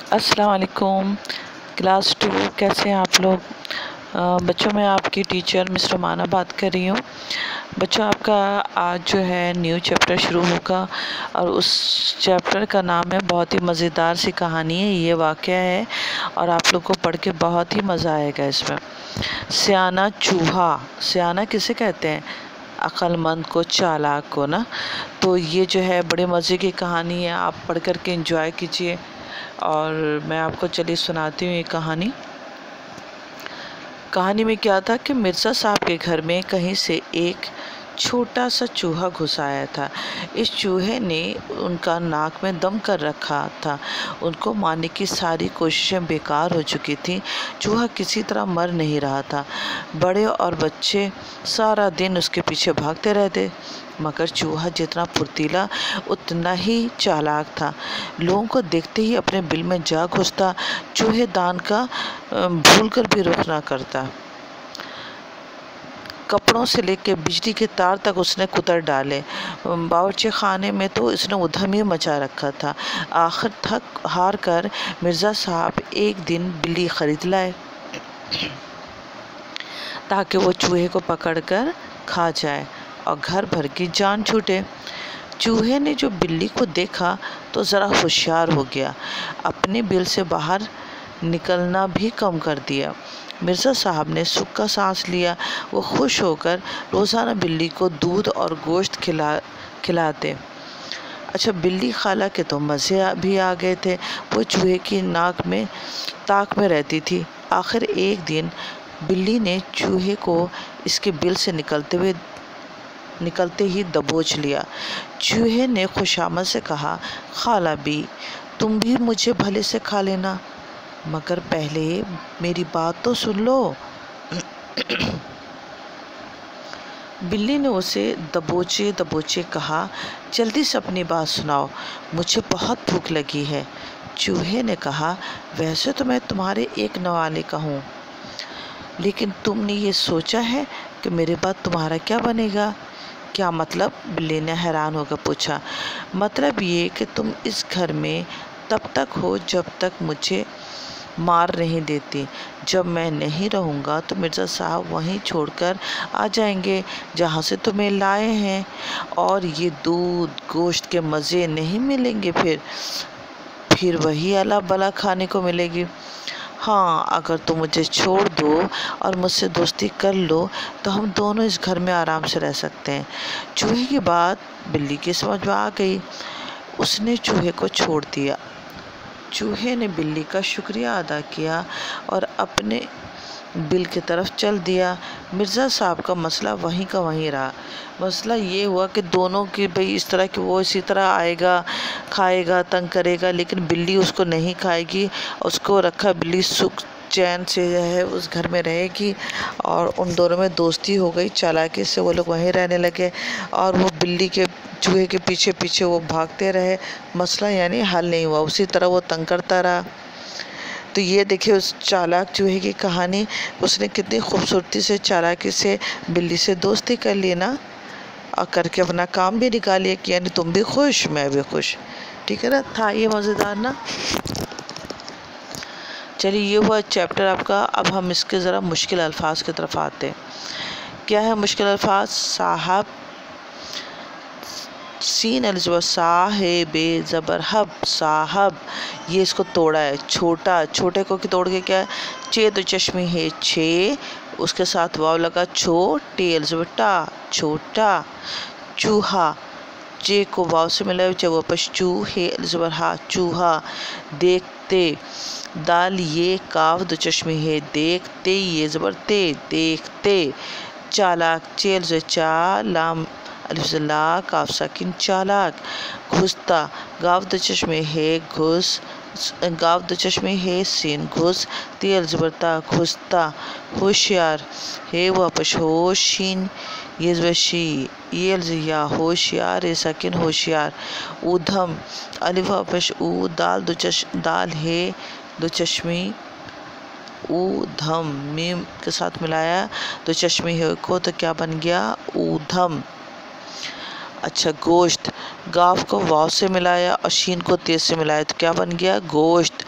अस्सलाम वालेकुम क्लास 2। कैसे हैं आप लोग? बच्चों, मैं आपकी टीचर मिस रोमाना बात कर रही हूँ। बच्चों, आपका आज जो है न्यू चैप्टर शुरू होगा और उस चैप्टर का नाम है, बहुत ही मज़ेदार सी कहानी है, ये वाक़या है और आप लोग को पढ़ के बहुत ही मज़ा आएगा इसमें। सियाना चूहा। सियाना किसे कहते हैं? अक्लमंद को, चालाक को ना। तो ये जो है बड़े मज़े की कहानी है, आप पढ़ कर के एंजॉय कीजिए। और मैं आपको चलिए सुनाती हूँ ये कहानी। कहानी में क्या था कि मिर्ज़ा साहब के घर में कहीं से एक छोटा सा चूहा घुस आया था। इस चूहे ने उनका नाक में दम कर रखा था। उनको मारने की सारी कोशिशें बेकार हो चुकी थी। चूहा किसी तरह मर नहीं रहा था। बड़े और बच्चे सारा दिन उसके पीछे भागते रहते, मगर चूहा जितना फुर्तीला उतना ही चालाक था। लोगों को देखते ही अपने बिल में जा घुसता। चूहे दान का भूल कर भी रुख ना करता। कपड़ों से लेकर बिजली के तार तक उसने कुतर डाले। बावर्ची खाने में तो इसने उधम ही मचा रखा था। आखिर थक हार कर मिर्ज़ा साहब एक दिन बिल्ली खरीद लाए ताकि वो चूहे को पकड़कर खा जाए और घर भर की जान छूटे। चूहे ने जो बिल्ली को देखा तो ज़रा होशियार हो गया। अपने बिल से बाहर निकलना भी कम कर दिया। मिर्ज़ा साहब ने सुख का सांस लिया। वो खुश होकर रोज़ाना बिल्ली को दूध और गोश्त खिलाते। अच्छा, बिल्ली खाला के तो मज़े भी आ गए थे। वो चूहे की ताक में रहती थी। आखिर एक दिन बिल्ली ने चूहे को इसके बिल से निकलते ही दबोच लिया। चूहे ने खुशामद से कहा, खाला भी, तुम भी मुझे भले से खा लेना, मगर पहले मेरी बात तो सुन लो। बिल्ली ने उसे दबोचे दबोचे कहा, जल्दी से अपनी बात सुनाओ, मुझे बहुत भूख लगी है। चूहे ने कहा, वैसे तो मैं तुम्हारे एक नवाले का हूँ, लेकिन तुमने ये सोचा है कि मेरे बाद तुम्हारा क्या बनेगा? क्या मतलब? बिल्ली ने हैरान होकर पूछा। मतलब ये कि तुम इस घर में तब तक हो जब तक मुझे मार नहीं देती। जब मैं नहीं रहूँगा तो मिर्ज़ा साहब वहीं छोड़कर आ जाएंगे जहाँ से तुम्हें लाए हैं, और ये दूध गोश्त के मज़े नहीं मिलेंगे। फिर वही अला बला खाने को मिलेगी। हाँ, अगर तुम मुझे छोड़ दो और मुझसे दोस्ती कर लो तो हम दोनों इस घर में आराम से रह सकते हैं। चूहे की बात बिल्ली की समझ में आ गई। उसने चूहे को छोड़ दिया। चूहे ने बिल्ली का शुक्रिया अदा किया और अपने बिल की तरफ चल दिया। मिर्ज़ा साहब का मसला वहीं का वहीं रहा। मसला ये हुआ कि दोनों की भाई इस तरह कि वो इसी तरह आएगा, खाएगा, तंग करेगा, लेकिन बिल्ली उसको नहीं खाएगी। उसको रखा, बिल्ली सुख चैन से जो है उस घर में रहेगी, और उन दोनों में दोस्ती हो गई। चालाकी से वो लोग वहीं रहने लगे और वो बिल्ली के चूहे के पीछे पीछे वो भागते रहे। मसला यानी हल नहीं हुआ, उसी तरह वो तंग करता रहा। तो ये देखिए उस चालाक चूहे की कहानी। उसने कितनी खूबसूरती से चालाकी से बिल्ली से दोस्ती कर ली ना, और करके अपना काम भी निकालिए कि यानी तुम भी खुश, मैं भी खुश। ठीक है ना? था ये मज़ेदार ना? चलिए, ये हुआ चैप्टर आपका। अब हम इसके ज़रा मुश्किल अल्फाज की तरफ आते हैं। क्या है मुश्किल अल्फाज? साहब, सीन अलिज़बर, साहेबे ज़बर हब, साहब, ये इसको तोड़ा है। छोटा, छोटे को तोड़ के क्या है? चे तो चश्मी है, छे, उसके साथ वाव लगा, छो, टे अलिज़बर टा, छोटा। चूहा, चे को वाव से मिला है, वो पश, चू है अलिज़बर हा, चूहा। देखते, दाल ये काफ दो चश्मी है, देखते, ये ज़बर ते, देखते। चालाक, चेल से चा, लाम अलिफ़ काफ साकिन, चालाक। घुसता, गाव दो चश्मे है, घुस, गाव दो चश्मे है, सीन, घुस, तेल ज़बरता, घुसता। होशियार, है वापस होशिन, ये ज़बशी, ये या होशियार, ये साकिन, होशियार। ऊधम, अलिफ वापस ऊ, दाल है दो चश्मी, ऊधम, मीम के साथ मिलाया, दो चश्मे है को, तो क्या बन गया? ऊधम। अच्छा गोश्त, गाफ को वाव से मिलाया और शीन को तेज से मिलाया तो क्या बन गया गोश्त।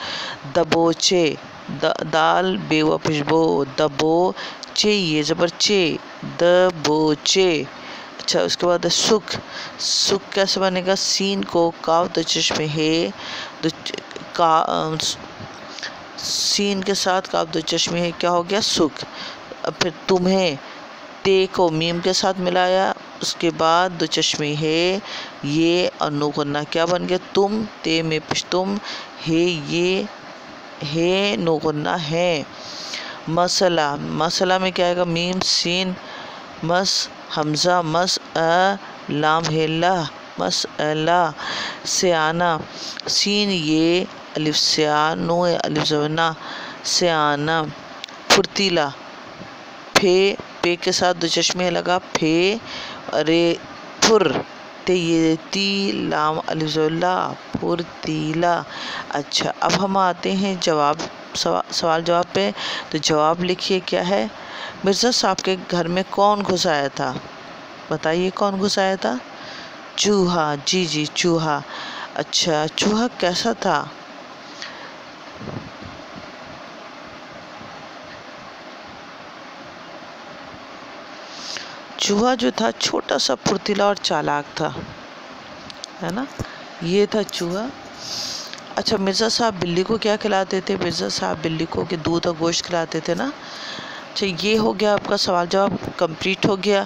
दबोचे, दाल बेवा पिशबो, दबोचे ये ज़बर चे, दबोचे। अच्छा उसके बाद सुख, सुख कैसे बनेगा, सीन को काव दो चश्मे है, दो का सीन के साथ काव दो चश्मे है, क्या हो गया सुख। अब फिर तुम्हें, ते को मीम के साथ मिलाया, उसके बाद दो चश्मे है ये और नो गुन्ना, क्या बन गया तुम, ते में पुश्तुम, है ये है नो गुन्ना है। मसला, मसला में क्या आएगा, मीम सीन मस हमज़ा मस लाम है ला, मसअला। सियाना, सीन ये अलिफ स्या, नो अलिफ ज़बना, सियाना। फुर्तीला, फे पे के साथ दो चश्मे लगा, फे अरे फुर, ते ये ती लाम अलिफ ज़ला, फुर्तीला। अच्छा अब हम आते हैं जवाब, सवाल जवाब पे। तो जवाब लिखिए क्या है, मिर्ज़ा साहब के घर में कौन घुस आया था, बताइए कौन घुस आया था। चूहा, जी जी चूहा। अच्छा चूहा कैसा था, चूहा जो था छोटा सा फुर्तीला और चालाक था, है ना, ये था चूहा। अच्छा मिर्ज़ा साहब बिल्ली को क्या खिलाते थे, मिर्ज़ा साहब बिल्ली को कि दूध और गोश्त खिलाते थे ना। अच्छा ये हो गया आपका सवाल जवाब कंप्लीट हो गया।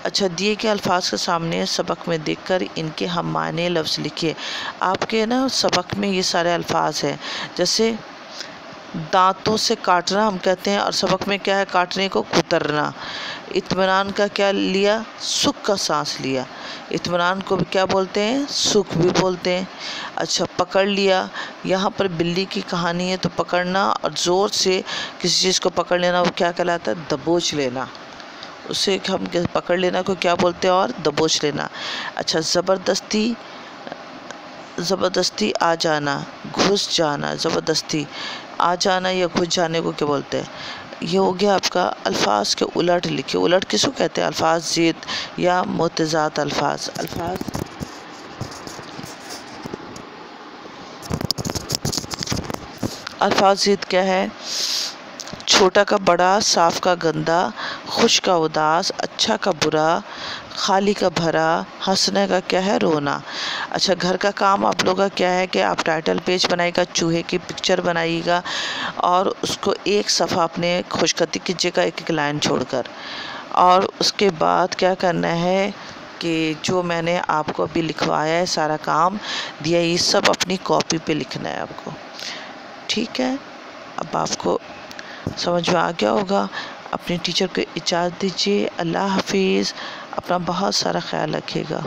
अच्छा दिए गए अल्फाज के सामने सबक में देखकर इनके हम माने लफ्ज़ लिखिए। आपके ना सबक में ये सारे अल्फाज हैं, जैसे दांतों से काटना हम कहते हैं, और सबक में क्या है काटने को कुतरना। इत्मीनान का क्या लिया, सुख का सांस लिया, इत्मीनान को भी क्या बोलते हैं, सुख भी बोलते हैं। अच्छा पकड़ लिया, यहाँ पर बिल्ली की कहानी है तो पकड़ना और ज़ोर से किसी चीज़ को पकड़ लेना वो क्या कहलाता है, दबोच लेना। उसे हम पकड़ लेना को क्या बोलते हैं, और दबोच लेना। अच्छा ज़बरदस्ती, ज़बरदस्ती आ जाना, घुस जाना, ज़बरदस्ती आ जाना या घुस जाने को क्या बोलते हैं। ये हो गया आपका अल्फाज के उलट लिखे, उलट किसको कहते हैं, अल्फाज ज़िद या मुतज़ाद अल्फाज। अल्फाज ज़िद क्या है, छोटा का बड़ा, साफ का गंदा, खुश का उदास, अच्छा का बुरा, खाली का भरा, हंसने का क्या है, रोना। अच्छा घर का काम आप लोगों का क्या है कि आप टाइटल पेज बनाइएगा, चूहे की पिक्चर बनाइएगा और उसको एक सफ़ा अपने खुशखती कीजिएगा एक एक लाइन छोड़कर। और उसके बाद क्या करना है कि जो मैंने आपको अभी लिखवाया है सारा काम दिया, ये सब अपनी कॉपी पे लिखना है आपको, ठीक है। अब आपको समझ में आ गया होगा। अपने टीचर को इजाज़त दीजिए, अल्लाह हाफिज़, अपना बहुत सारा ख्याल रखिएगा।